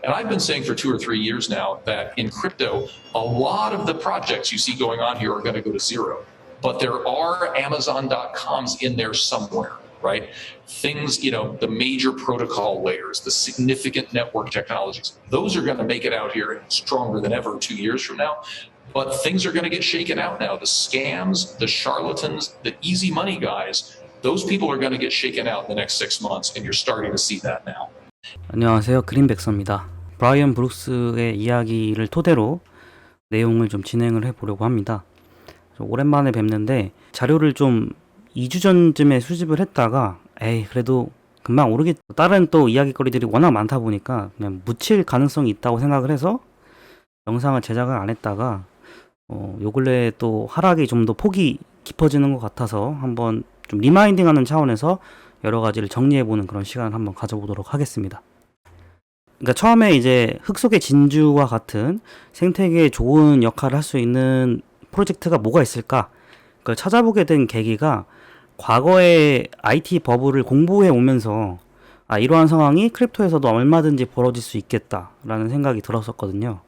And I've been saying for 2 or 3 years now that in crypto, a lot of the projects you see going on here are going to go to zero. But there are Amazon.coms in there somewhere, right? Things, the major protocol layers, the significant network technologies, those are going to make it out here stronger than ever 2 years from now. But things are going to get shaken out now. The scams, the charlatans, the easy money guys, those people are going to get shaken out in the next 6 months, and you're starting to see that now. 안녕하세요. 그린백서입니다. 브라이언 브룩스의 이야기를 토대로 내용을 좀 진행을 해보려고 합니다. 오랜만에 뵙는데 자료를 좀 2주 전쯤에 수집을 했다가 그래도 금방 오르겠 다른 또 이야기거리들이 워낙 많다 보니까 그냥 묻힐 가능성이 있다고 생각을 해서 영상을 제작을 안 했다가 요 근래 또 하락이 좀 더 폭이 깊어지는 것 같아서 한번 좀 리마인딩하는 차원에서 여러 가지를 정리해보는 그런 시간을 한번 가져보도록 하겠습니다. 그러니까 처음에 이제 흙 속의 진주와 같은 생태계에 좋은 역할을 할 수 있는 프로젝트가 뭐가 있을까? 그걸 찾아보게 된 계기가 과거에 IT 버블을 공부해 오면서 이러한 상황이 크립토에서도 얼마든지 벌어질 수 있겠다라는 생각이 들었었거든요.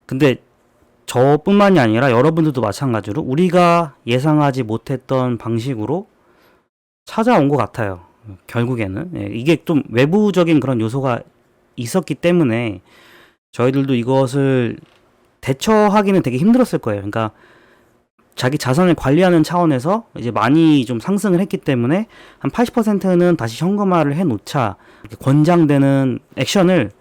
근데 저뿐만이 아니라 여러분들도 마찬가지로 우리가 예상하지 못했던 방식으로 찾아온 것 같아요. 결국에는 이게 좀 외부적인 그런 요소가 있었기 때문에 저희들도 이것을 대처하기는 되게 힘들었을 거예요. 그러니까 자기 자산을 관리하는 차원에서 이제 많이 좀 상승을 했기 때문에 한 80%는 다시 현금화를 해놓자 이렇게 권장되는 액션을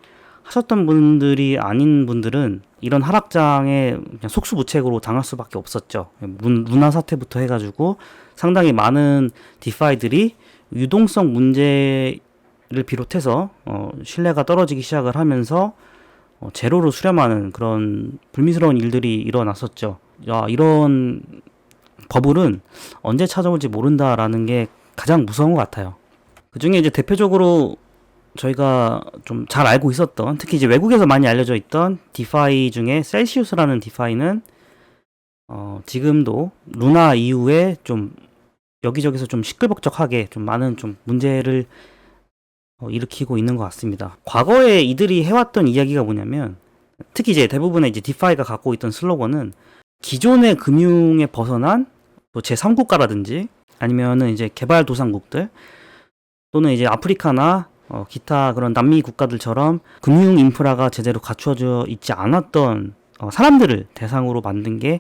하셨던 분들이 아닌 분들은 이런 하락장에 그냥 속수무책으로 당할 수밖에 없었죠. 루나 사태부터 해가지고 상당히 많은 디파이들이 유동성 문제를 비롯해서 신뢰가 떨어지기 시작을 하면서 제로로 수렴하는 그런 불미스러운 일들이 일어났었죠. 이런 버블은 언제 찾아올지 모른다라는 게 가장 무서운 것 같아요. 그 중에 이제 대표적으로 저희가 좀 잘 알고 있었던, 특히 이제 외국에서 많이 알려져 있던 디파이 중에 셀시우스라는 디파이는 지금도 루나 이후에 좀 여기저기서 좀 시끌벅적하게 좀 많은 좀 문제를 일으키고 있는 것 같습니다. 과거에 이들이 해왔던 이야기가 뭐냐면, 특히 이제 대부분의 이제 디파이가 갖고 있던 슬로건은 기존의 금융에 벗어난 뭐 제3국가라든지 아니면은 이제 개발도상국들 또는 이제 아프리카나 기타 그런 남미 국가들처럼 금융 인프라가 제대로 갖춰져 있지 않았던 사람들을 대상으로 만든 게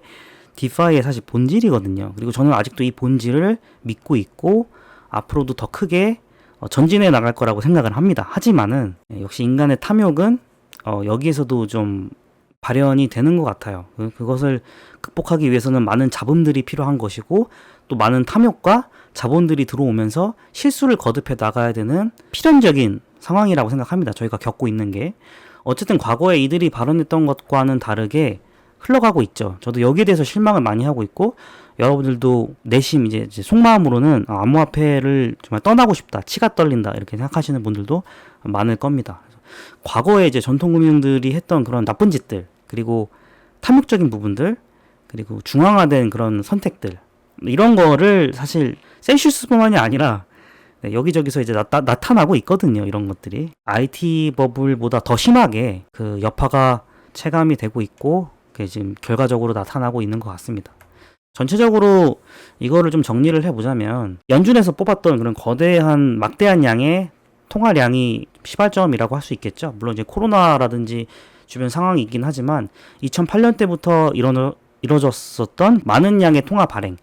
디파이의 사실 본질이거든요. 그리고 저는 아직도 이 본질을 믿고 있고 앞으로도 더 크게 전진해 나갈 거라고 생각을 합니다. 하지만은 역시 인간의 탐욕은 여기에서도 좀 발현이 되는 것 같아요. 그것을 극복하기 위해서는 많은 잡음들이 필요한 것이고 또 많은 탐욕과 자본들이 들어오면서 실수를 거듭해 나가야 되는 필연적인 상황이라고 생각합니다. 저희가 겪고 있는 게 어쨌든 과거에 이들이 발언했던 것과는 다르게 흘러가고 있죠. 저도 여기에 대해서 실망을 많이 하고 있고 여러분들도 내심 이제 속마음으로는 암호화폐를 정말 떠나고 싶다, 치가 떨린다 이렇게 생각하시는 분들도 많을 겁니다. 과거에 이제 전통금융들이 했던 그런 나쁜 짓들, 그리고 탐욕적인 부분들, 그리고 중앙화된 그런 선택들, 이런 거를 사실 셀시우스뿐만이 아니라 여기저기서 이제 나타나고 있거든요. 이런 것들이 IT 버블보다 더 심하게 그 여파가 체감이 되고 있고 그게 지금 결과적으로 나타나고 있는 것 같습니다. 전체적으로 이거를 좀 정리를 해보자면 연준에서 뽑았던 그런 거대한 막대한 양의 통화량이 시발점이라고 할 수 있겠죠. 물론 이제 코로나라든지 주변 상황이 있긴 하지만 2008년 때부터 이뤄졌었던 많은 양의 통화 발행,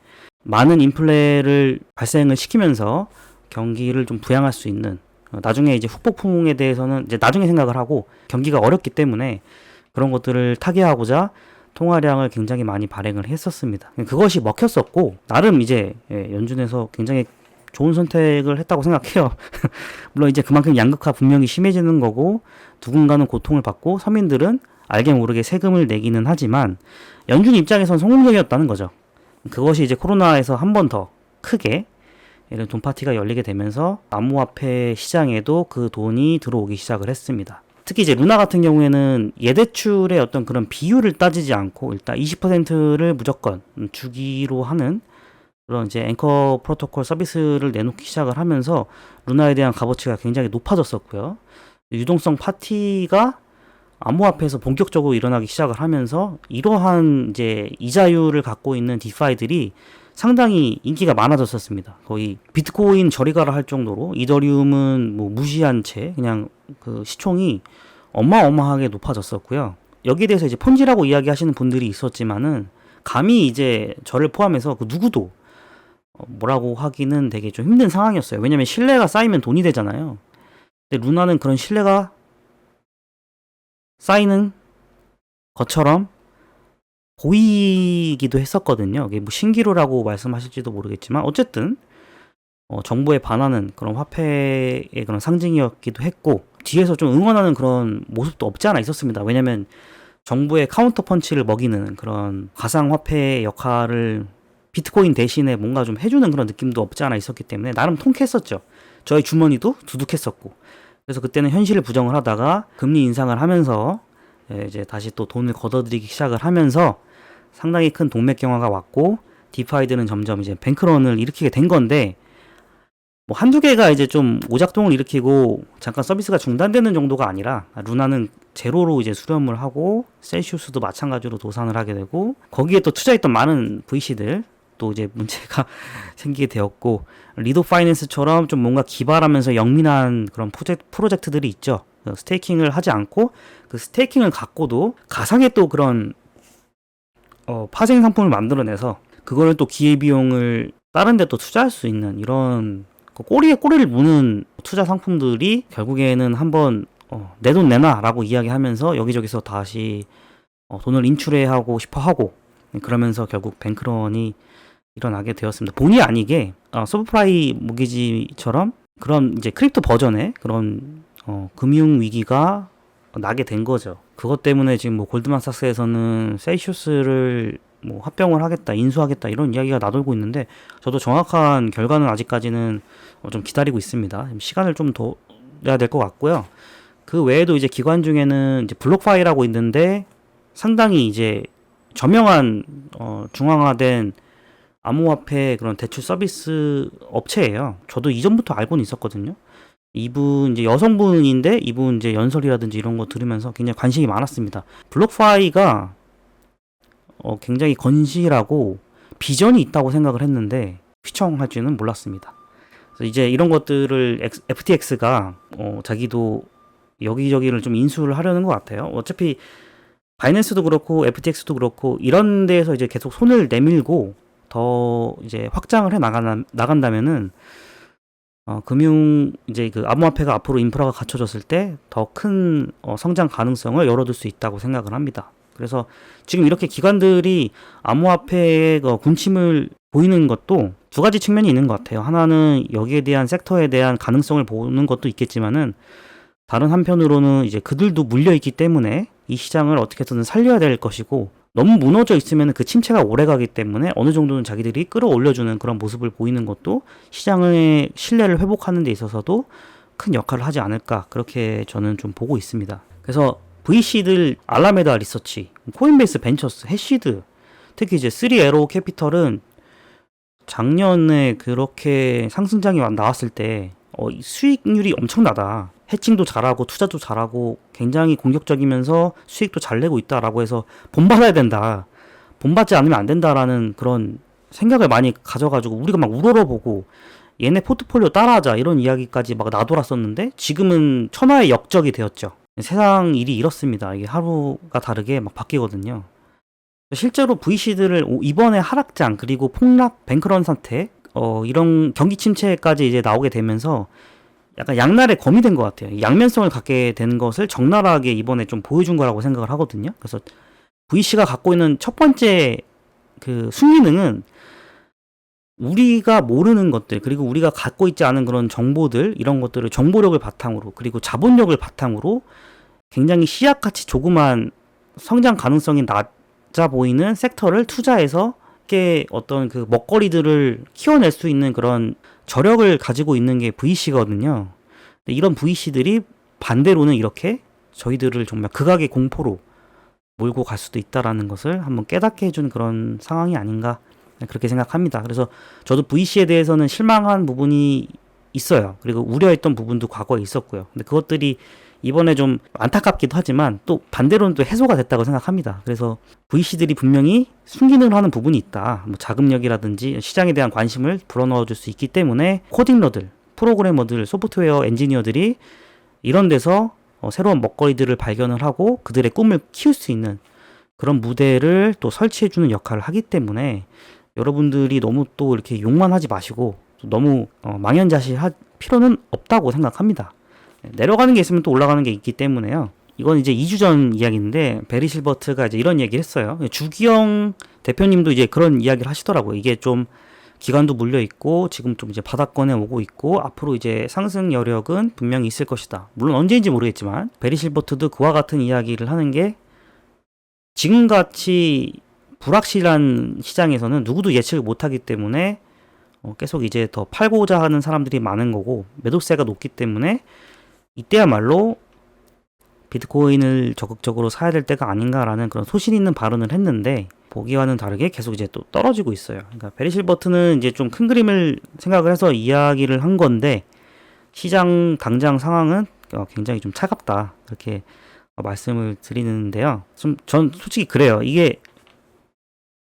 많은 인플레를 발생을 시키면서 경기를 좀 부양할 수 있는, 나중에 이제 후폭풍에 대해서는 이제 나중에 생각을 하고 경기가 어렵기 때문에 그런 것들을 타개하고자 통화량을 굉장히 많이 발행을 했었습니다. 그것이 먹혔었고 나름 이제 연준에서 굉장히 좋은 선택을 했다고 생각해요. 물론 이제 그만큼 양극화 분명히 심해지는 거고 누군가는 고통을 받고 서민들은 알게 모르게 세금을 내기는 하지만 연준 입장에선 성공적이었다는 거죠. 그것이 이제 코로나에서 한 번 더 크게 이런 돈 파티가 열리게 되면서 암호화폐 시장에도 그 돈이 들어오기 시작을 했습니다. 특히 이제 루나 같은 경우에는 예대출의 어떤 그런 비율을 따지지 않고 일단 20%를 무조건 주기로 하는 그런 이제 앵커 프로토콜 서비스를 내놓기 시작을 하면서 루나에 대한 값어치가 굉장히 높아졌었고요. 유동성 파티가 암호화폐에서 본격적으로 일어나기 시작을 하면서 이러한 이제 이자율을 갖고 있는 디파이들이 상당히 인기가 많아졌었습니다. 거의 비트코인 저리가라 할 정도로 이더리움은 뭐 무시한 채 그냥 그 시총이 어마어마하게 높아졌었고요. 여기에 대해서 이제 폰지라고 이야기하시는 분들이 있었지만은 감히 이제 저를 포함해서 그 누구도 뭐라고 하기는 되게 좀 힘든 상황이었어요. 왜냐면 신뢰가 쌓이면 돈이 되잖아요. 근데 루나는 그런 신뢰가 쌓이는 것처럼 보이기도 했었거든요. 이게 뭐 신기루라고 말씀하실지도 모르겠지만 어쨌든 정부에 반하는 그런 화폐의 그런 상징이었기도 했고 뒤에서 좀 응원하는 그런 모습도 없지 않아 있었습니다. 왜냐면 정부의 카운터 펀치를 먹이는 그런 가상화폐의 역할을 비트코인 대신에 뭔가 좀 해주는 그런 느낌도 없지 않아 있었기 때문에 나름 통쾌했었죠. 저희 주머니도 두둑했었고 그래서 그때는 현실을 부정을 하다가 금리 인상을 하면서 이제 다시 또 돈을 걷어들이기 시작을 하면서 상당히 큰 동맥경화가 왔고 디파이들은 점점 이제 뱅크런을 일으키게 된 건데 뭐 한두 개가 이제 좀 오작동을 일으키고 잠깐 서비스가 중단되는 정도가 아니라 루나는 제로로 이제 수렴을 하고 셀시우스도 마찬가지로 도산을 하게 되고 거기에 또 투자했던 많은 VC들 또 이제 문제가 생기게 되었고 리도 파이낸스처럼 좀 뭔가 기발하면서 영민한 그런 프로젝트들이 있죠. 스테이킹을 하지 않고 그 스테이킹을 갖고도 가상의 또 그런 파생 상품을 만들어내서 그거를 또 기회비용을 다른 데 또 투자할 수 있는 이런 꼬리에 꼬리를 무는 투자 상품들이 결국에는 한번 내 돈 내놔 라고 이야기하면서 여기저기서 다시 돈을 인출해하고 싶어 하고 그러면서 결국 뱅크런이 일어나게 되었습니다. 본의 아니게 서브프라이 모기지처럼 그런 이제 크립토 버전의 그런 금융 위기가 나게 된 거죠. 그것 때문에 지금 뭐 골드만삭스에서는 셀시우스를 뭐 합병을 하겠다, 인수하겠다 이런 이야기가 나돌고 있는데 저도 정확한 결과는 아직까지는 좀 기다리고 있습니다. 시간을 좀 둬야 될 것 같고요. 그 외에도 이제 기관 중에는 이제 블록파이라고 있는데 상당히 이제 저명한 중앙화된 암호화폐 그런 대출 서비스 업체예요. 저도 이전부터 알고는 있었거든요. 이분 이제 여성분인데 이분 이제 연설이라든지 이런 거 들으면서 굉장히 관심이 많았습니다. 블록파이가 굉장히 건실하고 비전이 있다고 생각을 했는데 휘청할 줄은 몰랐습니다. 그래서 이제 이런 것들을 FTX가 자기도 여기저기를 좀 인수를 하려는 것 같아요. 어차피 바이낸스도 그렇고 FTX도 그렇고 이런 데에서 이제 계속 손을 내밀고 더 이제 확장을 해 나간다면은 금융 이제 그 암호화폐가 앞으로 인프라가 갖춰졌을 때 더 큰 성장 가능성을 열어둘 수 있다고 생각을 합니다. 그래서 지금 이렇게 기관들이 암호화폐의 군침을 보이는 것도 두 가지 측면이 있는 것 같아요. 하나는 여기에 대한 섹터에 대한 가능성을 보는 것도 있겠지만은 다른 한편으로는 이제 그들도 물려있기 때문에 이 시장을 어떻게든 살려야 될 것이고 너무 무너져 있으면 그 침체가 오래가기 때문에 어느 정도는 자기들이 끌어올려주는 그런 모습을 보이는 것도 시장의 신뢰를 회복하는 데 있어서도 큰 역할을 하지 않을까 그렇게 저는 좀 보고 있습니다. 그래서 VC들 알라메다 리서치, 코인베이스 벤처스, 해시드 특히 이제 3에로 캐피털은 작년에 그렇게 상승장이 나왔을 때 수익률이 엄청나다. 해칭도 잘하고 투자도 잘하고 굉장히 공격적이면서 수익도 잘 내고 있다라고 해서 본받아야 된다. 본받지 않으면 안 된다라는 그런 생각을 많이 가져가지고 우리가 막 우러러보고 얘네 포트폴리오 따라하자 이런 이야기까지 막 나돌았었는데 지금은 천하의 역적이 되었죠. 세상 일이 이렇습니다. 이게 하루가 다르게 막 바뀌거든요. 실제로 VC들을 이번에 하락장 그리고 폭락 뱅크런 사태 이런 경기 침체까지 이제 나오게 되면서 약간 양날의 검이 된 것 같아요. 양면성을 갖게 된 것을 적나라하게 이번에 좀 보여준 거라고 생각을 하거든요. 그래서 VC가 갖고 있는 첫 번째 그 순기능은 우리가 모르는 것들 그리고 우리가 갖고 있지 않은 그런 정보들 이런 것들을 정보력을 바탕으로 그리고 자본력을 바탕으로 굉장히 씨앗같이 조그만 성장 가능성이 낮아 보이는 섹터를 투자해서 어떤 그 먹거리들을 키워낼 수 있는 그런 저력을 가지고 있는 게 VC거든요. 이런 VC들이 반대로는 이렇게 저희들을 정말 극악의 공포로 몰고 갈 수도 있다라는 것을 한번 깨닫게 해준 그런 상황이 아닌가 그렇게 생각합니다. 그래서 저도 VC에 대해서는 실망한 부분이 있어요. 그리고 우려했던 부분도 과거에 있었고요. 근데 그것들이 이번에 좀 안타깝기도 하지만 또 반대로는 또 해소가 됐다고 생각합니다. 그래서 VC들이 분명히 순기능을 하는 부분이 있다. 뭐 자금력이라든지 시장에 대한 관심을 불어넣어 줄 수 있기 때문에 코딩러들, 프로그래머들, 소프트웨어 엔지니어들이 이런 데서 새로운 먹거리들을 발견을 하고 그들의 꿈을 키울 수 있는 그런 무대를 또 설치해주는 역할을 하기 때문에 여러분들이 너무 또 이렇게 욕만 하지 마시고 너무 망연자실할 필요는 없다고 생각합니다. 내려가는 게 있으면 또 올라가는 게 있기 때문에요. 이건 이제 2주 전 이야기인데 베리 실버트가 이제 이런 얘기를 했어요. 주기영 대표님도 이제 그런 이야기를 하시더라고요. 이게 좀 기간도 물려 있고 지금 좀 이제 바닥권에 오고 있고 앞으로 이제 상승 여력은 분명히 있을 것이다. 물론 언제인지 모르겠지만 베리 실버트도 그와 같은 이야기를 하는 게 지금같이 불확실한 시장에서는 누구도 예측을 못하기 때문에 계속 이제 더 팔고자 하는 사람들이 많은 거고 매도세가 높기 때문에 이때야말로 비트코인을 적극적으로 사야 될 때가 아닌가라는 그런 소신 있는 발언을 했는데 보기와는 다르게 계속 이제 또 떨어지고 있어요. 그러니까 베리 실버트는 이제 좀 큰 그림을 생각을 해서 이야기를 한 건데 시장 당장 상황은 굉장히 좀 차갑다 이렇게 말씀을 드리는데요. 전 솔직히 그래요. 이게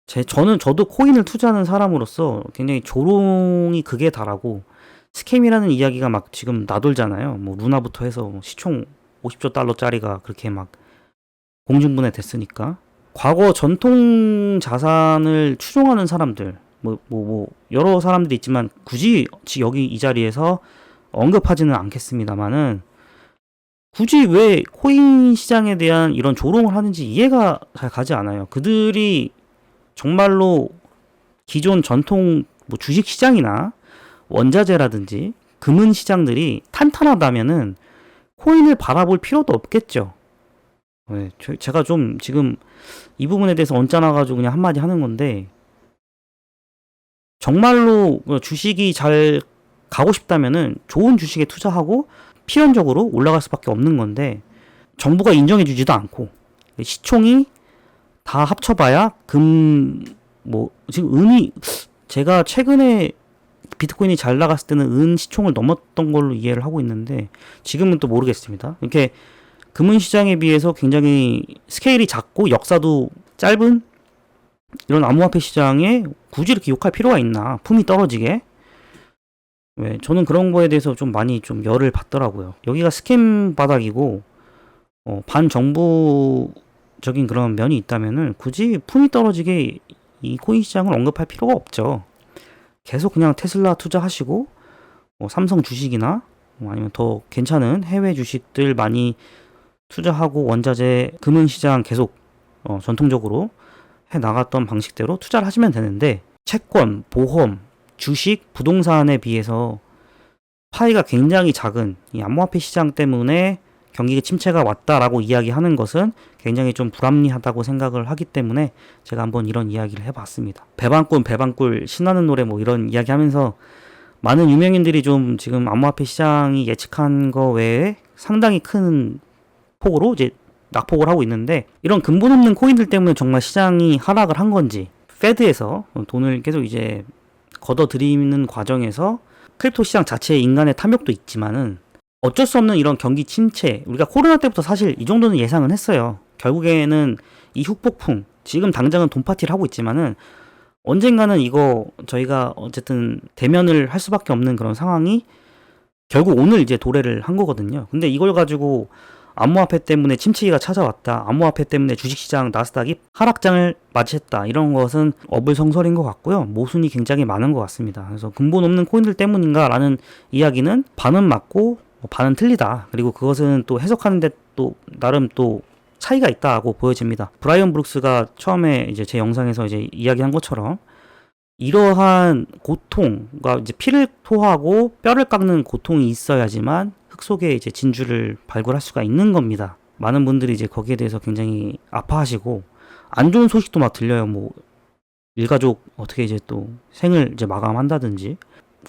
저도 코인을 투자하는 사람으로서 굉장히 조롱이 극에 달하고 스캠이라는 이야기가 막 지금 나돌잖아요. 뭐 루나부터 해서 시총 50조 달러짜리가 그렇게 막 공중분해 됐으니까. 과거 전통 자산을 추종하는 사람들, 여러 사람들이 있지만 굳이 여기 이 자리에서 언급하지는 않겠습니다만은 굳이 왜 코인 시장에 대한 이런 조롱을 하는지 이해가 잘 가지 않아요. 그들이 정말로 기존 전통 주식 시장이나 원자재라든지 금은 시장들이 탄탄하다면은 코인을 바라볼 필요도 없겠죠. 네, 제가 좀 지금 이 부분에 대해서 언짢아가지고 그냥 한마디 하는 건데 정말로 주식이 잘 가고 싶다면은 좋은 주식에 투자하고 필연적으로 올라갈 수밖에 없는 건데 정부가 인정해주지도 않고 시총이 다 합쳐봐야 지금 은이 제가 최근에 비트코인이 잘 나갔을 때는 은 시총을 넘었던 걸로 이해를 하고 있는데 지금은 또 모르겠습니다. 이렇게 금은 시장에 비해서 굉장히 스케일이 작고 역사도 짧은 이런 암호화폐 시장에 굳이 이렇게 욕할 필요가 있나? 품이 떨어지게. 왜 저는 그런 거에 대해서 좀 많이 좀 열을 받더라고요. 여기가 스캠 바닥이고 반정부적인 그런 면이 있다면은 굳이 품이 떨어지게 이 코인 시장을 언급할 필요가 없죠. 계속 그냥 테슬라 투자하시고 삼성 주식이나 아니면 더 괜찮은 해외 주식들 많이 투자하고 원자재 금은 시장 계속 전통적으로 해 나갔던 방식대로 투자를 하시면 되는데 채권, 보험, 주식, 부동산에 비해서 파이가 굉장히 작은 이 암호화폐 시장 때문에 경기 침체가 왔다라고 이야기하는 것은 굉장히 좀 불합리하다고 생각을 하기 때문에 제가 한번 이런 이야기를 해봤습니다. 배방꾼 신나는 노래 이런 이야기 하면서 많은 유명인들이 좀 지금 암호화폐 시장이 예측한 거 외에 상당히 큰 폭으로 이제 낙폭을 하고 있는데 이런 근본 없는 코인들 때문에 정말 시장이 하락을 한 건지 페드에서 돈을 계속 이제 걷어들이는 과정에서 크립토 시장 자체의 인간의 탐욕도 있지만은 어쩔 수 없는 이런 경기 침체 우리가 코로나 때부터 사실 이 정도는 예상은 했어요. 결국에는 이 훅폭풍 지금 당장은 돈 파티를 하고 있지만은 언젠가는 이거 저희가 어쨌든 대면을 할 수밖에 없는 그런 상황이 결국 오늘 이제 도래를 한 거거든요. 근데 이걸 가지고 암호화폐 때문에 침체기가 찾아왔다. 암호화폐 때문에 주식시장 나스닥이 하락장을 맞이했다. 이런 것은 어불성설인 것 같고요. 모순이 굉장히 많은 것 같습니다. 그래서 근본 없는 코인들 때문인가라는 이야기는 반은 맞고 반은 틀리다. 그리고 그것은 또 해석하는데 또 나름 또 차이가 있다고 보여집니다. 브라이언 브룩스가 처음에 이제 제 영상에서 이제 이야기한 것처럼 이러한 고통과 이제 피를 토하고 뼈를 깎는 고통이 있어야지만 흙 속에 이제 진주를 발굴할 수가 있는 겁니다. 많은 분들이 이제 거기에 대해서 굉장히 아파하시고 안 좋은 소식도 막 들려요. 일가족 어떻게 이제 또 생을 이제 마감한다든지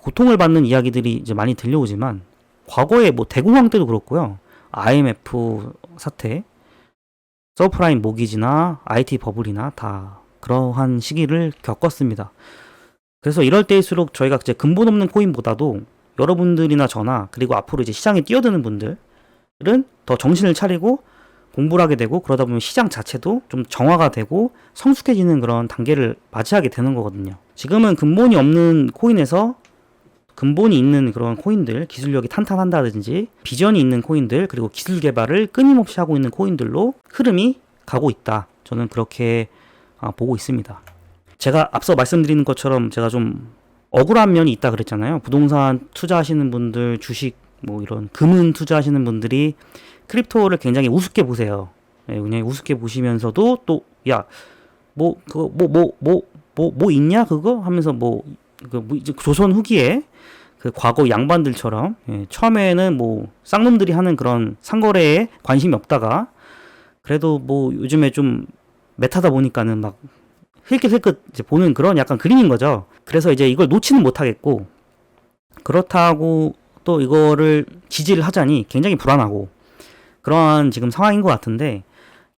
고통을 받는 이야기들이 이제 많이 들려오지만 과거에 대공황 때도 그렇고요. IMF 사태, 서프라임 모기지나 IT 버블이나 다 그러한 시기를 겪었습니다. 그래서 이럴 때일수록 저희가 이제 근본 없는 코인보다도 여러분들이나 저나 그리고 앞으로 이제 시장에 뛰어드는 분들 더 정신을 차리고 공부를 하게 되고, 그러다 보면 시장 자체도 좀 정화가 되고 성숙해지는 그런 단계를 맞이하게 되는 거거든요. 지금은 근본이 없는 코인에서 근본이 있는 그런 코인들, 기술력이 탄탄한다든지 비전이 있는 코인들, 그리고 기술 개발을 끊임없이 하고 있는 코인들로 흐름이 가고 있다. 저는 그렇게 보고 있습니다. 제가 앞서 말씀드리는 것처럼 제가 좀 억울한 면이 있다 그랬잖아요. 부동산 투자하시는 분들, 주식 뭐 이런 금은 투자하시는 분들이 크립토를 굉장히 우습게 보세요. 예, 그냥 우습게 보시면서도 또 야 뭐 그거 뭐 있냐 그거 하면서 이제 조선 후기에 그 과거 양반들처럼, 예, 처음에는 뭐 쌍놈들이 하는 그런 상거래에 관심이 없다가 그래도 뭐 요즘에 좀 메타다 보니까는 막 흘끗흘끗 이제 보는 그런 약간 그림인 거죠. 그래서 이제 이걸 놓지는 못하겠고, 그렇다고 또 이거를 지지를 하자니 굉장히 불안하고 그러한 지금 상황인 것 같은데,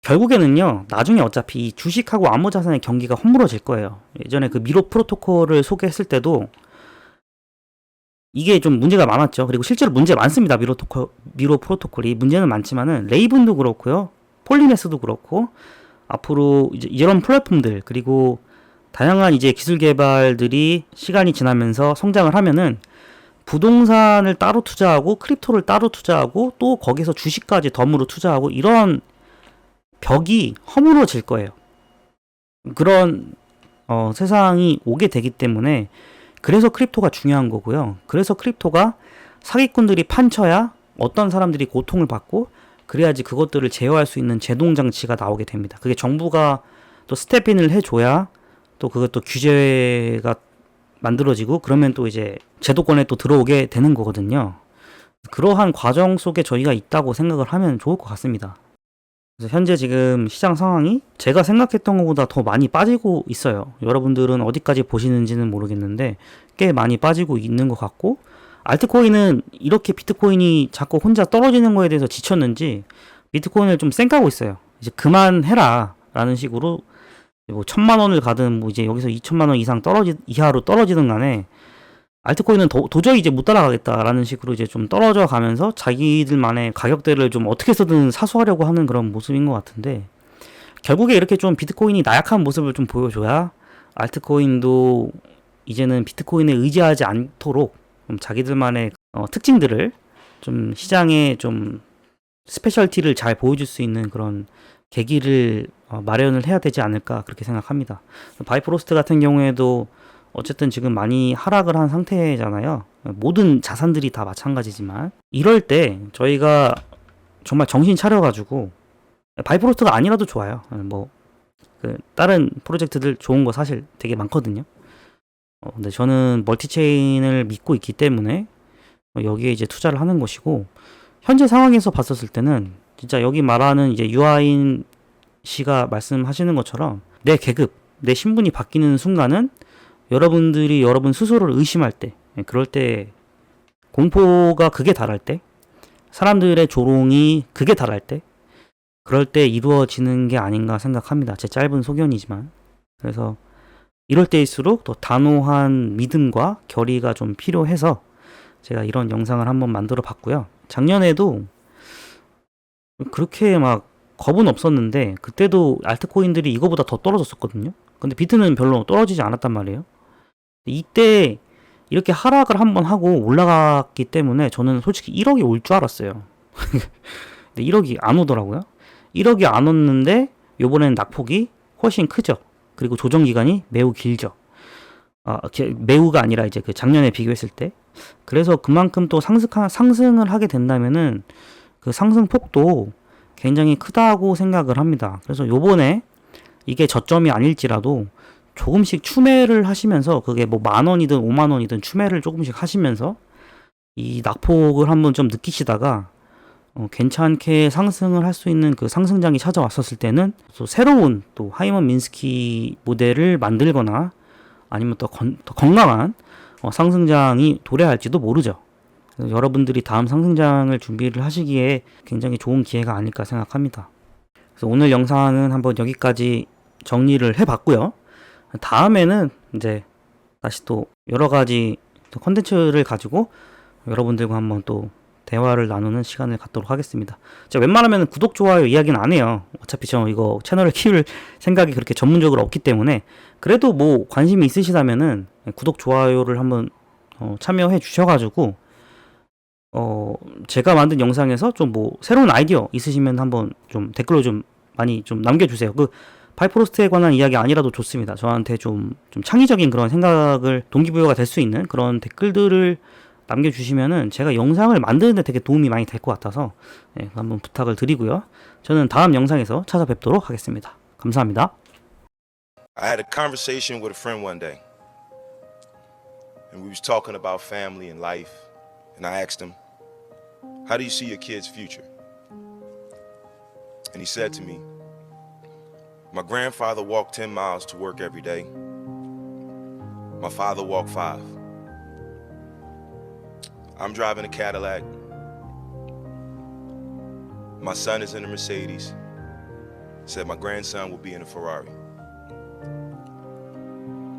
결국에는요, 나중에 어차피 이 주식하고 암호자산의 경기가 허물어질 거예요. 예전에 그 미로 프로토콜을 소개했을 때도 이게 좀 문제가 많았죠. 그리고 실제로 문제 많습니다. 미로 프로토콜이 문제는 많지만은 레이븐도 그렇고요, 폴리메스도 그렇고, 앞으로 이제 이런 플랫폼들, 그리고 다양한 이제 기술 개발들이 시간이 지나면서 성장을 하면은 부동산을 따로 투자하고 크립토를 따로 투자하고 또 거기서 주식까지 덤으로 투자하고 이런 벽이 허물어질 거예요. 그런 세상이 오게 되기 때문에, 그래서 크립토가 중요한 거고요. 그래서 크립토가 사기꾼들이 판쳐야 어떤 사람들이 고통을 받고, 그래야지 그것들을 제어할 수 있는 제동장치가 나오게 됩니다. 그게 정부가 또 스텝인을 해줘야 또 그것도 규제가 만들어지고, 그러면 또 이제 제도권에 또 들어오게 되는 거거든요. 그러한 과정 속에 저희가 있다고 생각을 하면 좋을 것 같습니다. 그래서 현재 지금 시장 상황이 제가 생각했던 것보다 더 많이 빠지고 있어요. 여러분들은 어디까지 보시는지는 모르겠는데 꽤 많이 빠지고 있는 것 같고, 알트코인은 이렇게 비트코인이 자꾸 혼자 떨어지는 거에 대해서 지쳤는지 비트코인을 좀 쌩까고 있어요. 이제 그만해라 라는 식으로, 뭐 1,000만 원을 가든 뭐 이제 여기서 2,000만 원 이상 이하로 떨어지든 간에 알트코인은 도저히 이제 못 따라가겠다라는 식으로 이제 좀 떨어져 가면서 자기들만의 가격대를 좀 어떻게 해서든 사수하려고 하는 그런 모습인 것 같은데, 결국에 이렇게 좀 비트코인이 나약한 모습을 좀 보여줘야 알트코인도 이제는 비트코인에 의지하지 않도록 좀 자기들만의 특징들을 좀 시장에 좀 스페셜티를 잘 보여줄 수 있는 그런 계기를 마련을 해야 되지 않을까, 그렇게 생각합니다. 바이프로스트 같은 경우에도 어쨌든 지금 많이 하락을 한 상태잖아요. 모든 자산들이 다 마찬가지지만, 이럴 때 저희가 정말 정신 차려가지고, 바이프로스트가 아니라도 좋아요. 뭐 다른 프로젝트들 좋은 거 사실 되게 많거든요. 근데 저는 멀티체인을 믿고 있기 때문에 여기에 이제 투자를 하는 것이고, 현재 상황에서 봤었을 때는 진짜 여기 말하는 이제 유아인 씨가 말씀하시는 것처럼 내 계급, 내 신분이 바뀌는 순간은 여러분들이 여러분 스스로를 의심할 때, 그럴 때 공포가 극에 달할 때, 사람들의 조롱이 극에 달할 때, 그럴 때 이루어지는 게 아닌가 생각합니다. 제 짧은 소견이지만. 그래서 이럴 때일수록 더 단호한 믿음과 결의가 좀 필요해서 제가 이런 영상을 한번 만들어 봤고요. 작년에도 그렇게 막 겁은 없었는데 그때도 알트코인들이 이거보다 더 떨어졌었거든요. 근데 비트는 별로 떨어지지 않았단 말이에요. 이때 이렇게 하락을 한번 하고 올라갔기 때문에 저는 솔직히 1억이 올 줄 알았어요. 근데 1억이 안 오더라고요. 1억이 안 왔는데 요번엔 낙폭이 훨씬 크죠. 그리고 조정 기간이 매우 길죠. 매우가 아니라 이제 그 작년에 비교했을 때. 그래서 그만큼 또 상승을 하게 된다면은 그 상승 폭도 굉장히 크다고 생각을 합니다. 그래서 요번에 이게 저점이 아닐지라도 조금씩 추매를 하시면서, 그게 뭐 10,000원이든 50,000원이든 추매를 조금씩 하시면서 이 낙폭을 한번 좀 느끼시다가 괜찮게 상승을 할 수 있는 그 상승장이 찾아왔었을 때는 또 새로운 또 하이먼 민스키 모델을 만들거나 아니면 더 건강한 상승장이 도래할지도 모르죠. 그래서 여러분들이 다음 상승장을 준비를 하시기에 굉장히 좋은 기회가 아닐까 생각합니다. 그래서 오늘 영상은 한번 여기까지 정리를 해봤고요. 다음에는 이제 다시 또 여러 가지 컨텐츠를 가지고 여러분들과 한번 또 대화를 나누는 시간을 갖도록 하겠습니다. 제가 웬만하면 구독, 좋아요 이야기는 안 해요. 어차피 저 이거 채널을 키울 생각이 그렇게 전문적으로 없기 때문에 그래도 뭐 관심이 있으시다면은 구독, 좋아요를 한번 참여해 주셔가지고 제가 만든 영상에서 좀 뭐 새로운 아이디어 있으시면 한번 좀 댓글로 좀 많이 좀 남겨주세요. 그 바이포레스트에 관한 이야기 아니라도 좋습니다. 저한테 좀 창의적인 그런 생각을 동기부여가 될 수 있는 그런 댓글들을 남겨주시면은 제가 영상을 만드는데 되게 도움이 많이 될 것 같아서 한번 부탁을 드리고요. 저는 다음 영상에서 찾아뵙도록 하겠습니다. 감사합니다. I had a conversation with a friend one day, and we was talking about family and life, and I asked him, "How do you see your kid's future?" And he said to me, "My grandfather walked 10 miles to work every day. My father walked 5. I'm driving a Cadillac. My son is in a Mercedes. Said my grandson will be in a Ferrari.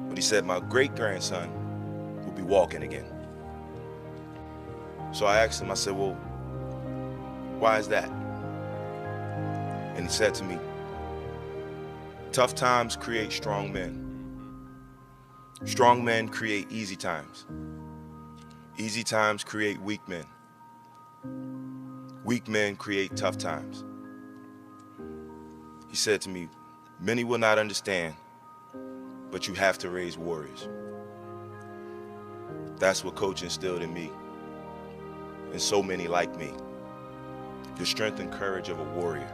But he said my great-grandson will be walking again." So I asked him, I said, "Well, why is that?" And he said to me, "Tough times create strong men. Strong men create easy times. Easy times create weak men. Weak men create tough times." He said to me, "Many will not understand, but you have to raise warriors." That's what Coach instilled in me, and so many like me. The strength and courage of a warrior.